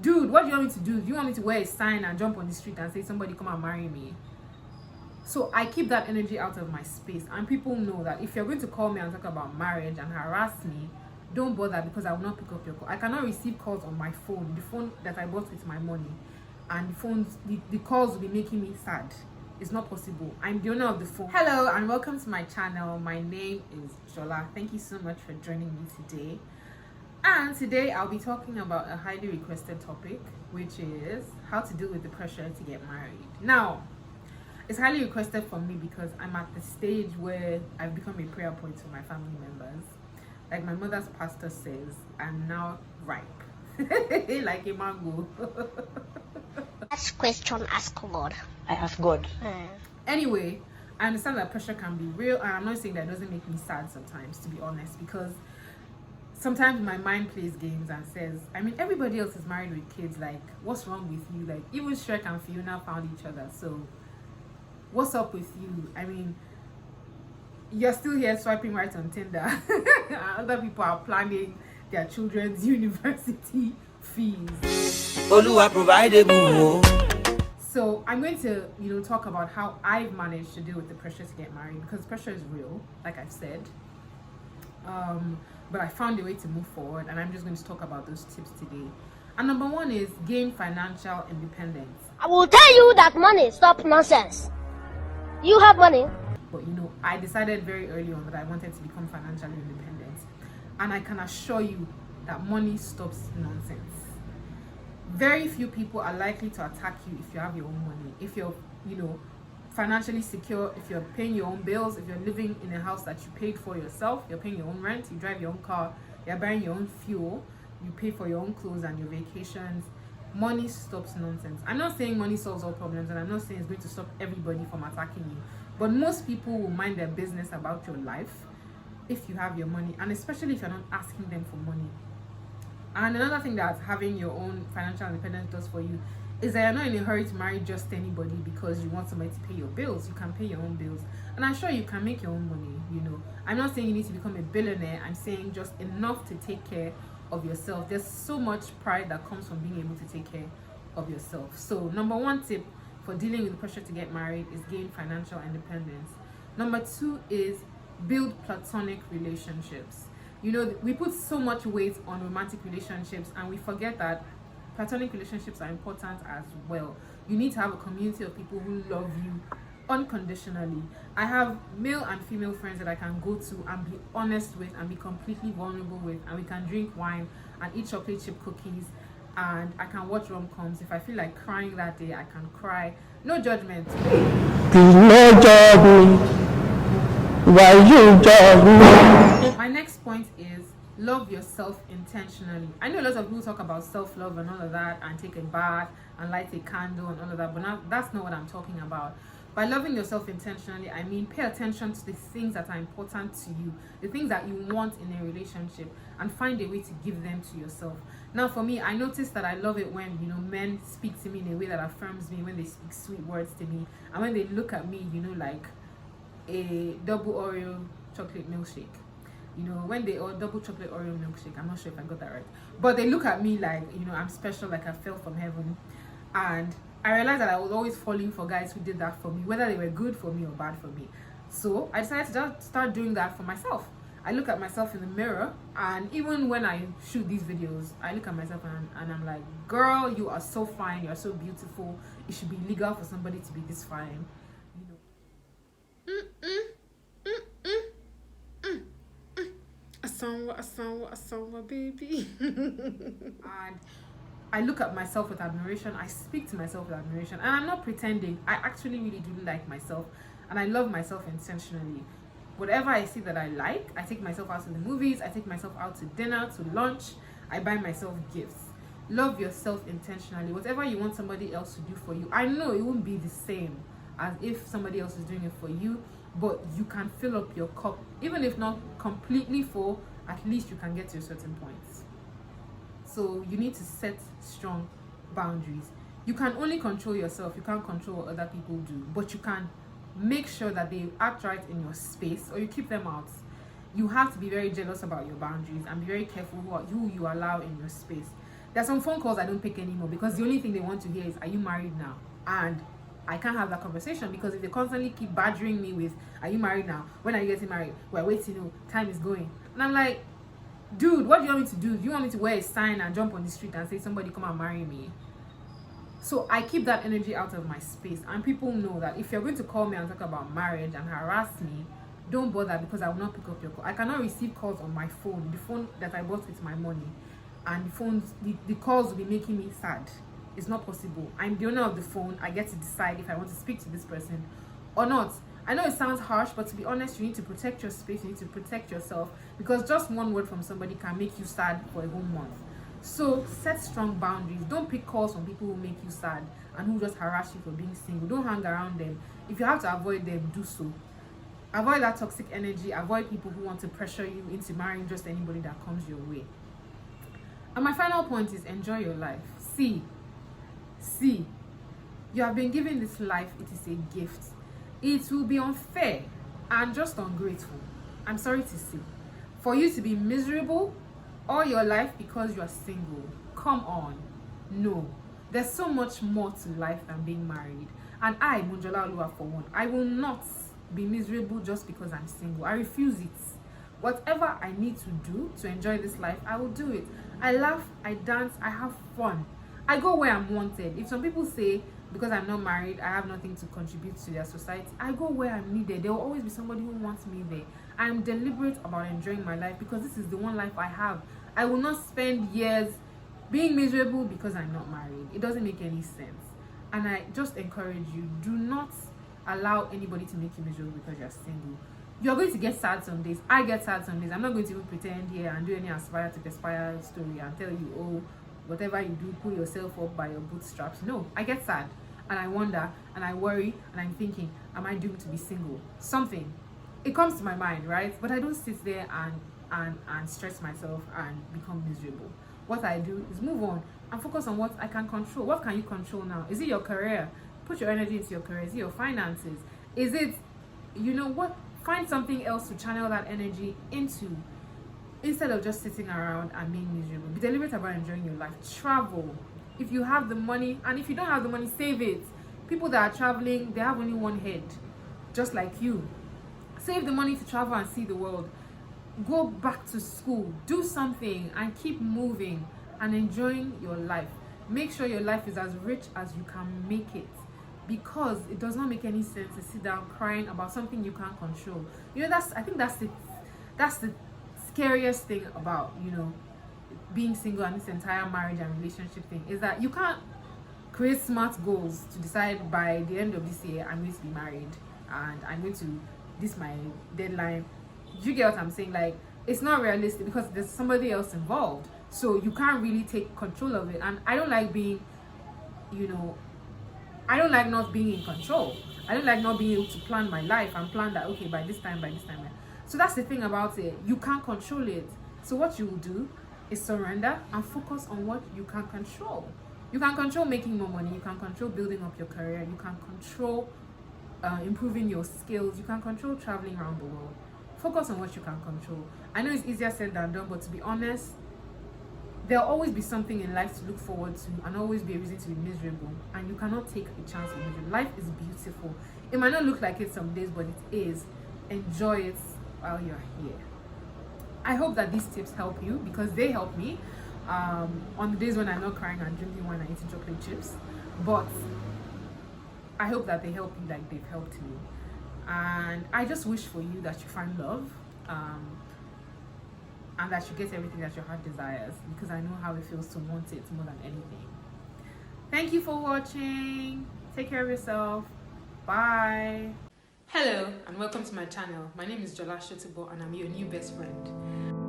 Dude, what do you want me to do? Do you want me to wear a sign and jump on the street and say somebody come and marry me? So I keep that energy out of my space, and people know that if you're going to call me and talk about marriage and harass me, don't bother, because I will not pick up your call. I cannot receive calls on my phone, the phone that I bought with my money, and the calls will be making me sad. It's not possible. I'm the owner of the phone. Hello and welcome to my channel. My name is Jola. Thank you so much for joining me today. And today I'll be talking about a highly requested topic, which is how to deal with the pressure to get married. Now, it's highly requested from me because I'm at the stage where I've become a prayer point for my family members. Like my mother's pastor says, I'm now ripe. Like a mango. Ask question, ask God. I ask God. Anyway, I understand that pressure can be real, and I'm not saying that it doesn't make me sad sometimes, to be honest, because sometimes my mind plays games and says, I mean, everybody else is married with kids. Like, what's wrong with you? Like, even Shrek and Fiona found each other. So, what's up with you? I mean, you're still here swiping right on Tinder. Other people are planning their children's university fees. Oluwa provided. So I'm going to, talk about how I've managed to deal with the pressure to get married, because pressure is real, like I've said. But I found a way to move forward, and I'm just going to talk about those tips today. And number one is gain financial independence. I will tell you that money stop nonsense. You have money. But I decided very early on that I wanted to become financially independent, and I can assure you that money stops nonsense. Very few people are likely to attack you if you have your own money. If you're, financially secure, if you're paying your own bills, if you're living in a house that you paid for yourself, you're paying your own rent, you drive your own car, you're buying your own fuel, you pay for your own clothes and your vacations, money stops nonsense. I'm not saying money solves all problems, and I'm not saying it's going to stop everybody from attacking you, but most people will mind their business about your life if you have your money, and especially if you're not asking them for money. And another thing that having your own financial independence does for you is that you're not in a hurry to marry just anybody because you want somebody to pay your bills. You can pay your own bills, and I'm sure you can make your own money. I'm not saying you need to become a billionaire. I'm saying just enough to take care of yourself. There's so much pride that comes from being able to take care of yourself. So number one tip for dealing with the pressure to get married is gain financial independence. Number two is build platonic relationships. We put so much weight on romantic relationships, and we forget that platonic relationships are important as well. You need to have a community of people who love you unconditionally. I have male and female friends that I can go to and be honest with and be completely vulnerable with, and we can drink wine and eat chocolate chip cookies, and I can watch rom-coms. If I feel like crying that day, I can cry. No judgment. Please no judge me. Why you judge me? My next point is love yourself intentionally. I know a lot of people talk about self-love and all of that, and take a bath and light a candle and all of that, but that's not what I'm talking about. By loving yourself intentionally, I mean pay attention to the things that are important to you, the things that you want in a relationship, and find a way to give them to yourself. Now for me, I notice that I love it when men speak to me in a way that affirms me, when they speak sweet words to me, and when they look at me like a double Oreo chocolate milkshake. When they or double chocolate Oreo milkshake. I'm not sure if I got that right, but they look at me like I'm special, like I fell from heaven. And I realized that I was always falling for guys who did that for me, whether they were good for me or bad for me. So I decided to just start doing that for myself. I look at myself in the mirror, and even when I shoot these videos, I look at myself and I'm like, girl, you are so fine, you're so beautiful. It should be legal for somebody to be this fine. Asanwa, baby. And I look at myself with admiration. I speak to myself with admiration, and I'm not pretending. I actually really do like myself, and I love myself intentionally. Whatever I see that I like, I take myself out to the movies, I take myself out to dinner, to lunch, I buy myself gifts. Love yourself intentionally. Whatever you want somebody else to do for you, I know it won't be the same as if somebody else is doing it for you, but you can fill up your cup. Even if not completely full, at least you can get to a certain point. So you need to set strong boundaries. You can only control yourself. You can't control what other people do, but you can make sure that they act right in your space, or you keep them out. You have to be very jealous about your boundaries and be very careful who you allow in your space. There's some phone calls I don't pick anymore because the only thing they want to hear is, are you married now? And I can't have that conversation, because if they constantly keep badgering me with, are you married now? When are you getting married? We're waiting, no, time is going. And I'm like, dude, what do you want me to do? Do you want me to wear a sign and jump on the street and say, somebody come and marry me? So I keep that energy out of my space. And people know that if you're going to call me and talk about marriage and harass me, don't bother, because I will not pick up your call. I cannot receive calls on my phone, the phone that I bought with my money. And the calls will be making me sad. It's not possible. I'm the owner of the phone. I get to decide if I want to speak to this person or not. I know it sounds harsh, but to be honest, you need to protect your space. You need to protect yourself, because just one word from somebody can make you sad for a whole month. So set strong boundaries. Don't pick calls from people who make you sad and who just harass you for being single. Don't hang around them. If you have to avoid them, do so. Avoid that toxic energy. Avoid people who want to pressure you into marrying just anybody that comes your way. And my final point is, enjoy your life. See, you have been given this life. It is a gift. It will be unfair and just ungrateful, I'm sorry to say, for you to be miserable all your life because you are single. Come on. No. There's so much more to life than being married. And I, Monjola Oluwa, for one, I will not be miserable just because I'm single. I refuse it. Whatever I need to do to enjoy this life, I will do it. I laugh, I dance, I have fun. I go where I'm wanted. If some people say, because I'm not married, I have nothing to contribute to their society, I go where I'm needed. There will always be somebody who wants me there. I am deliberate about enjoying my life, because this is the one life I have. I will not spend years being miserable because I'm not married. It doesn't make any sense. And I just encourage you, do not allow anybody to make you miserable because you're single. You're going to get sad some days. I get sad some days. I'm not going to even pretend here and do any aspire to perspire story and tell you, oh, whatever you do, pull yourself up by your bootstraps. No, I get sad and I wonder and I worry and I'm thinking, am I doomed to be single? Something. It comes to my mind, right? But I don't sit there and stress myself and become miserable. What I do is move on and focus on what I can control. What can you control now? Is it your career? Put your energy into your career. Is it your finances? Is it, you know what? Find something else to channel that energy into, instead of just sitting around and being miserable. Be deliberate about enjoying your life. Travel. If you have the money, and if you don't have the money, save it. People that are traveling, they have only one head, just like you. Save the money to travel and see the world. Go back to school. Do something and keep moving and enjoying your life. Make sure your life is as rich as you can make it, because it does not make any sense to sit down crying about something you can't control. You know, I think that's the scariest thing about, you know, being single and this entire marriage and relationship thing, is that you can't create smart goals to decide by the end of this year I'm going to be married and I'm going to, this is my deadline. Do you get what I'm saying? Like, it's not realistic because there's somebody else involved, so you can't really take control of it. And I don't like being, you know, I don't like not being in control. I don't like not being able to plan my life and plan that, okay, by this time. So that's the thing about it. You can't control it. So what you will do is surrender and focus on what you can control. You can control making more money. You can control building up your career. You can control improving your skills. You can control traveling around the world. Focus on what you can control. I know it's easier said than done, but to be honest, there'll always be something in life to look forward to and always be a reason to be miserable, and you cannot take a chance of misery. Life is beautiful. It might not look like it some days, but it is. Enjoy it while you're here. I hope that these tips help you, because they help me on the days when I'm not crying and drinking wine and eating chocolate chips. But I hope that they help you like they've helped me. And I just wish for you that you find love, and that you get everything that your heart desires, because I know how it feels to want it more than anything. Thank you for watching. Take care of yourself. Bye. Hello and welcome to my channel. My name is Jola Shotubo and I'm your new best friend.